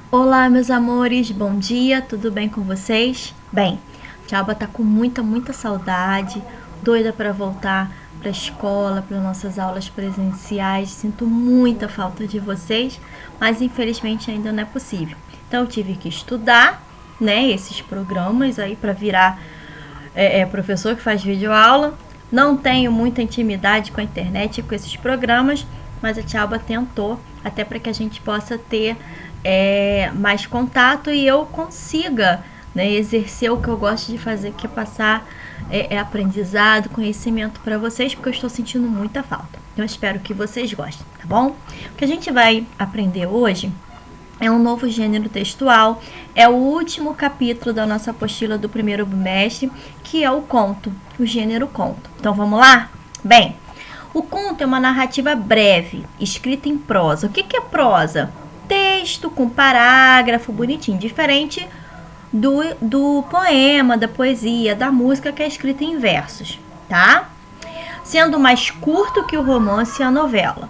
Olá, meus amores, bom dia, tudo bem com vocês? Bem, Tchauba tá com muita saudade, doida para voltar para a escola, para nossas aulas presenciais. Sinto muita falta de vocês, mas infelizmente ainda não é possível. Então eu tive que estudar, né, esses programas aí para virar professor que faz videoaula. Não tenho muita intimidade com a internet e com esses programas, mas a Tchauba tentou, até para que a gente possa ter mais contato e eu consiga, né, exercer o que eu gosto de fazer, que é passar aprendizado, conhecimento para vocês, porque eu estou sentindo muita falta. Eu espero que vocês gostem, tá bom? O que a gente vai aprender hoje é um novo gênero textual, é o último capítulo da nossa apostila do primeiro bimestre, que é o conto, o gênero conto. Então vamos lá? Bem, o conto é uma narrativa breve, escrita em prosa. O que é prosa? Texto com parágrafo bonitinho, diferente do poema, da poesia, da música, que é escrita em versos, tá? Sendo mais curto que o romance e a novela.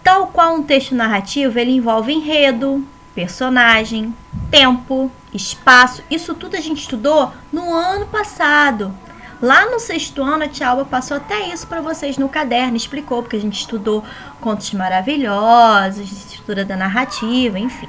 Tal qual um texto narrativo, ele envolve enredo, personagem, tempo, espaço. Isso tudo a gente estudou no ano passado. Lá no 6º ano, a Tchauba passou até isso para vocês no caderno, explicou, porque a gente estudou contos maravilhosos, estrutura da narrativa, enfim.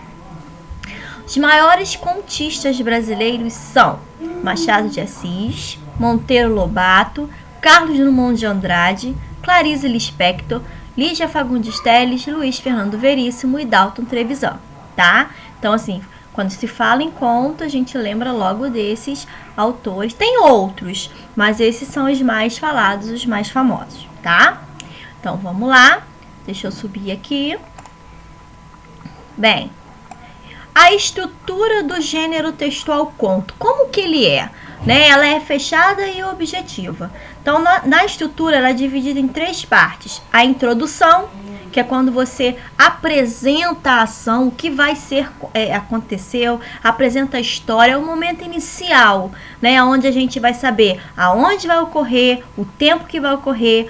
Os maiores contistas brasileiros são Machado de Assis, Monteiro Lobato, Carlos Drummond de Andrade, Clarice Lispector, Lígia Fagundes Telles, Luiz Fernando Veríssimo e Dalton Trevisan, tá? Então, assim, quando se fala em conto, a gente lembra logo desses autores. Tem outros, mas esses são os mais falados, os mais famosos, tá? Então, vamos lá. Deixa eu subir aqui. Bem, a estrutura do gênero textual conto, como que ele é? Né? Ela é fechada e objetiva. Então, na estrutura, ela é dividida em 3 partes. A introdução, que é quando você apresenta a ação, o que vai ser, aconteceu, apresenta a história, é o momento inicial, né? Onde a gente vai saber aonde vai ocorrer, o tempo que vai ocorrer,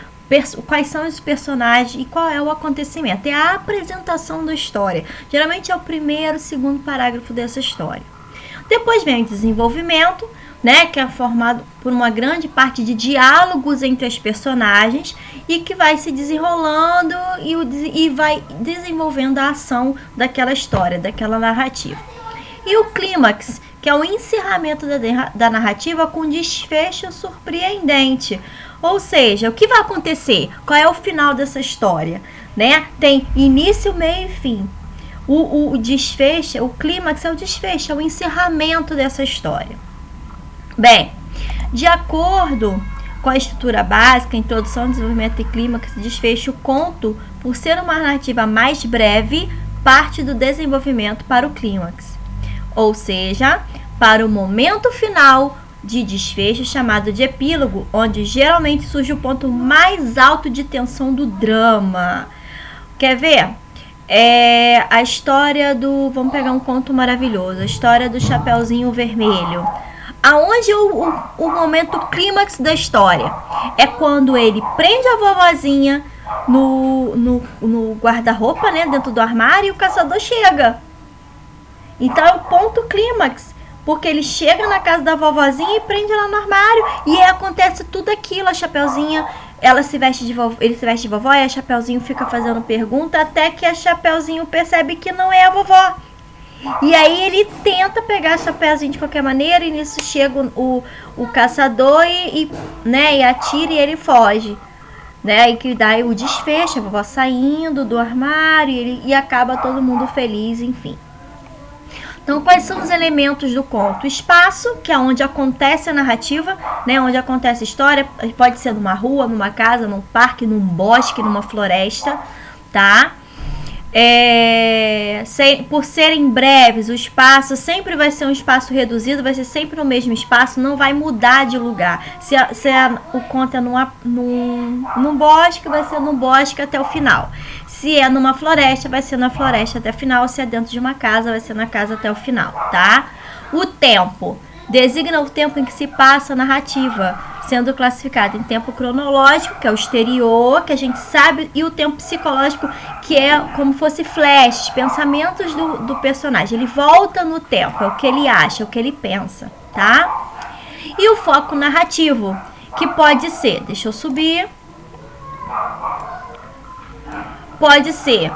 quais são os personagens e qual é o acontecimento. É a apresentação da história. Geralmente é o primeiro, segundo parágrafo dessa história. Depois vem o desenvolvimento, né, que é formado por uma grande parte de diálogos entre as personagens e que vai se desenrolando e vai desenvolvendo a ação daquela história, daquela narrativa. E o clímax, que é o encerramento da narrativa com desfecho surpreendente. Ou seja, o que vai acontecer? Qual é o final dessa história? Né? Tem início, meio e fim. O desfecho, o clímax é o desfecho, é o encerramento dessa história. Bem, de acordo com a estrutura básica, introdução, desenvolvimento e clímax, desfecho, o conto, por ser uma narrativa mais breve, parte do desenvolvimento para o clímax. Ou seja, para o momento final de desfecho, chamado de epílogo, onde geralmente surge o ponto mais alto de tensão do drama. Quer ver? A história do... Vamos pegar um conto maravilhoso. A história do Chapeuzinho Vermelho. Aonde o momento clímax da história? É quando ele prende a vovozinha no guarda-roupa, né, dentro do armário, e o caçador chega. Então é o ponto clímax, porque ele chega na casa da vovozinha e prende ela no armário, e aí acontece tudo aquilo. A Chapeuzinha, ele se veste de vovó, e a Chapeuzinho fica fazendo pergunta, até que a Chapeuzinho percebe que não é a vovó. E aí ele tenta pegar a Chapeuzinho de qualquer maneira, e nisso chega o caçador e atira e ele foge. Né? E que dá o desfecho, a vovó saindo do armário e acaba todo mundo feliz, enfim. Então, quais são os elementos do conto? O espaço, que é onde acontece a narrativa, né? Onde acontece a história. Pode ser numa rua, numa casa, num parque, num bosque, numa floresta, tá? Por serem breves, o espaço sempre vai ser um espaço reduzido, vai ser sempre no mesmo espaço, não vai mudar de lugar. O conto é num bosque, vai ser no bosque até o final. Se é numa floresta, vai ser na floresta até o final. Se é dentro de uma casa, vai ser na casa até o final, tá? O tempo designa o tempo em que se passa a narrativa, sendo classificado em tempo cronológico, que é o exterior, que a gente sabe, e o tempo psicológico, que é como fosse flashes, pensamentos do personagem. Ele volta no tempo, é o que ele acha, é o que ele pensa, tá? E o foco narrativo, que pode ser, deixa eu subir, pode ser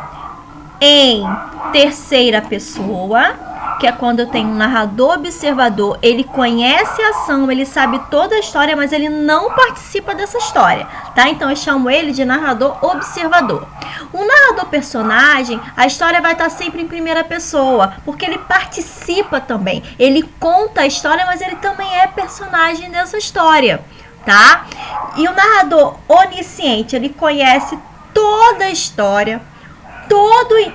em terceira pessoa, que é quando eu tenho um narrador observador, ele conhece a ação, ele sabe toda a história, mas ele não participa dessa história, tá? Então eu chamo ele de narrador observador. O narrador personagem, a história vai estar sempre em primeira pessoa, porque ele participa também, ele conta a história, mas ele também é personagem dessa história, tá? E o narrador onisciente, ele conhece toda a história,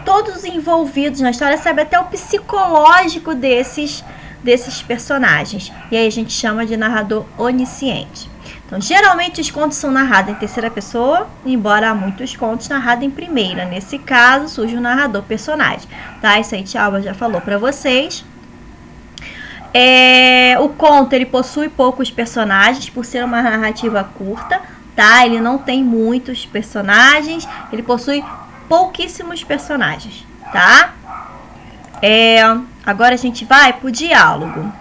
todos os envolvidos na história, sabe até o psicológico desses personagens. E aí a gente chama de narrador onisciente. Então, geralmente os contos são narrados em terceira pessoa, embora há muitos contos narrados em primeira. Nesse caso, surge o narrador personagem. Tá? Isso aí, Tchalba já falou para vocês. O conto, ele possui poucos personagens, por ser uma narrativa curta, tá? Ele não tem muitos personagens, ele possui pouquíssimos personagens, tá? Agora a gente vai pro diálogo.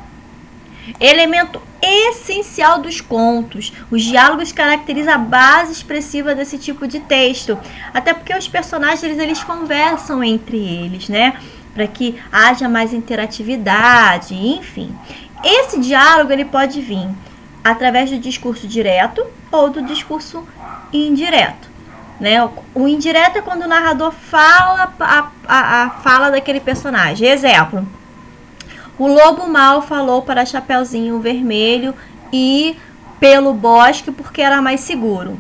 Elemento essencial dos contos. Os diálogos caracterizam a base expressiva desse tipo de texto. Até porque os personagens, eles conversam entre eles, né? Para que haja mais interatividade, enfim. Esse diálogo, ele pode vir através do discurso direto ou do discurso indireto. Né? O indireto é quando o narrador fala a fala daquele personagem. Exemplo: o lobo mau falou para Chapeuzinho Vermelho ir pelo bosque porque era mais seguro.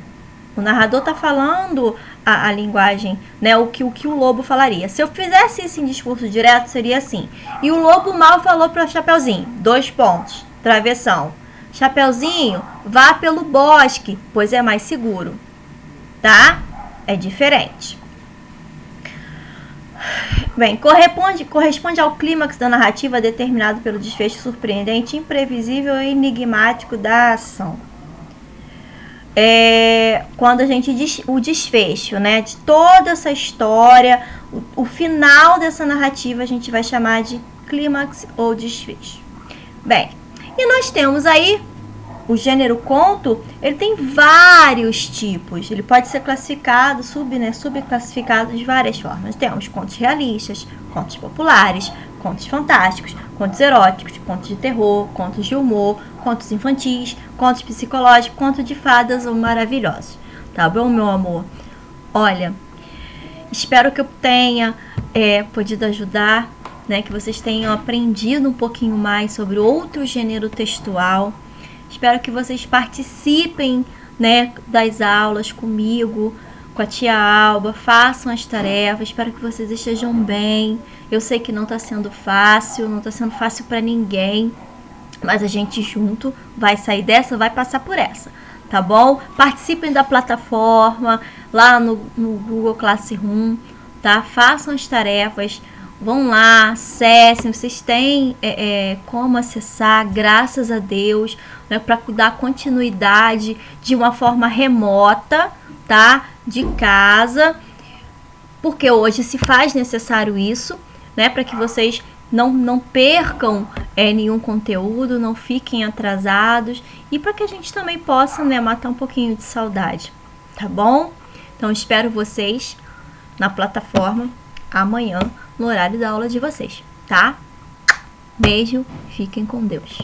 O narrador está falando a linguagem, né? O que o lobo falaria. Se eu fizesse isso em discurso direto, seria assim: e o lobo mau falou para Chapeuzinho, 2 pontos, travessão, Chapeuzinho, vá pelo bosque, pois é mais seguro. Tá? É diferente. Bem, corresponde ao clímax da narrativa determinado pelo desfecho surpreendente, imprevisível e enigmático da ação. Quando a gente diz o desfecho, né, de toda essa história, o final dessa narrativa a gente vai chamar de clímax ou desfecho. Bem, e nós temos aí o gênero conto, ele tem vários tipos. Ele pode ser classificado, subclassificado de várias formas. Temos contos realistas, contos populares, contos fantásticos, contos eróticos, contos de terror, contos de humor, contos infantis, contos psicológicos, contos de fadas ou maravilhosos. Tá bom, meu amor? Olha, espero que eu tenha podido ajudar, né? Que vocês tenham aprendido um pouquinho mais sobre outro gênero textual. Espero que vocês participem, né, das aulas comigo, com a tia Alba, façam as tarefas, espero que vocês estejam bem. Eu sei que não está sendo fácil, não está sendo fácil para ninguém, mas a gente junto vai sair dessa, vai passar por essa, tá bom? Participem da plataforma, lá no Google Classroom, tá? Façam as tarefas. Vão lá, acessem, vocês têm como acessar, graças a Deus, né, para dar continuidade de uma forma remota, tá? De casa, porque hoje se faz necessário isso, né, para que vocês não percam nenhum conteúdo, não fiquem atrasados e para que a gente também possa, né, matar um pouquinho de saudade, tá bom? Então espero vocês na plataforma amanhã, no horário da aula de vocês, tá? Beijo, fiquem com Deus.